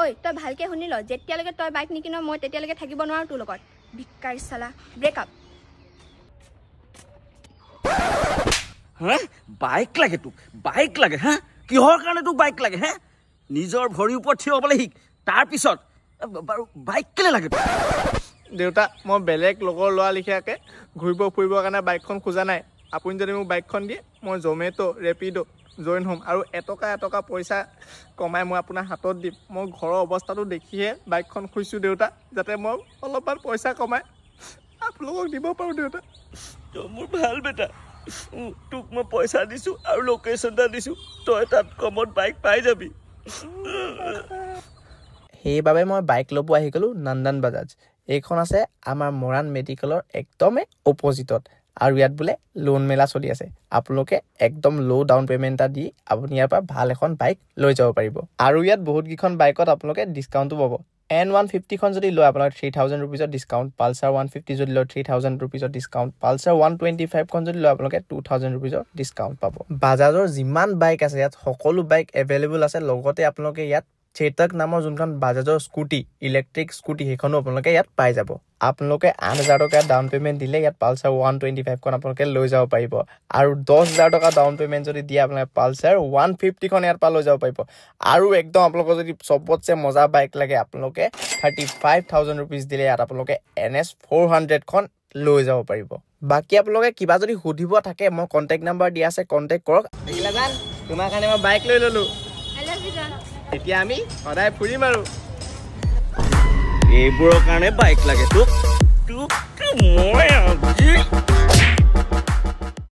ঐ তই ভালকে শুনি ল যেতিয়ালৈকে তই বাইক নিকিন মই তেতিয়ালৈকে থাকিব নোৱাৰো তোৰ লগত ভিক্ষাৰী চালা ব্ৰেকআপ হা বাইক লাগে তোক বাইক লাগে হা কিহৰ কাৰণে তোক বাইক লাগে হে নিজৰ ভৰিৰ ওপৰত থিয় হ'বলৈ শিক তাৰপিছত বাৰু বাইক কেলে লাগে তোক দেউতা মই বেলেগ লগৰ লোৱা লিখিয়াকৈ ঘূৰিব ফুৰিবৰ কাৰণে বাইকখন খোজা নাই আপুনি যদি মোক বাইকখন দিয়ে মই জমেট' ৰেপিড' জইন হ'ম আৰু এটকা পইচা কমাই মই আপোনাৰ হাতত দিম মই ঘৰৰ অৱস্থাটো দেখিহে বাইকখন খুজিছোঁ দেউতা যাতে মই অলপমান পইচা কমাই আপোনালোকক দিব পাৰোঁ দেউতা মোৰ ভাল বেটা তোক মই পইচা দিছোঁ আৰু লোকেশ্যন এটা দিছোঁ তই তাত কমত বাইক পাই যাবি সেইবাবে মই বাইক ল'ব আহি গ'লোঁ নন্দন বাজাজ এইখন আছে আমাৰ মৰাণ মেডিকেলৰ একদমেই অপজিটত আৰু ইয়াত বোলে লোন মেলা চলি আছে আপোনালোকে একদম ল' ডাউন পে'মেণ্ট এটা দি আপুনি ইয়াৰ পৰা ভাল এখন বাইক লৈ যাব পাৰিব আৰু ইয়াত বহুতকেইখন বাইকত আপোনালোকে ডিছকাউণ্টো পাব N150খন যদি লয় আপোনালোকে 3000 ৰুপিজৰ ডিছকাউণ্ট পালচাৰ 150 যদি লয় 3000 ৰুপিজৰ ডিছকাউণ্ট পালচাৰ 125খন যদি লয় আপোনালোকে 2000 ৰুপিজৰ ডিছকাউণ্ট পাব বাজাজৰ যিমান বাইক আছে ইয়াত সকলো বাইক এভেইলেবল আছে লগতে আপোনালোকে ইয়াত চেতক নামৰ যোনখন বাজাজৰ স্কুটি ইলেক্ট্ৰিক স্কুটি সেইখনো আপোনালোকে ইয়াত পাই যাব আপোনালোকে 8000 টকা ডাউন পে'মেণ্ট দিলে ইয়াত পালচাৰ 125খন আপোনালোকে লৈ যাব পাৰিব আৰু 10000 টকা ডাউন পে'মেণ্ট যদি দিয়ে আপোনালোকে পালচাৰ 150খন ইয়াৰ পৰা লৈ যাব পাৰিব আৰু একদম আপোনালোকৰ যদি চবতছে মজা বাইক লাগে আপোনালোকে 35000 ৰুপিজ দিলে ইয়াত আপোনালোকে NS 400খন লৈ যাব পাৰিব বাকী আপোনালোকে কিবা যদি সুধিব থাকে মই কণ্টেক্ট নাম্বাৰ দিয়া আছে কণ্টেক্ট কৰক দেখিলা জান তোমাৰ কাৰণে মই বাইক লৈ ল'লোঁ এতিয়া আমি সদায় ফুৰিম আৰু এইবোৰৰ কাৰণে বাইক লাগে তোক মই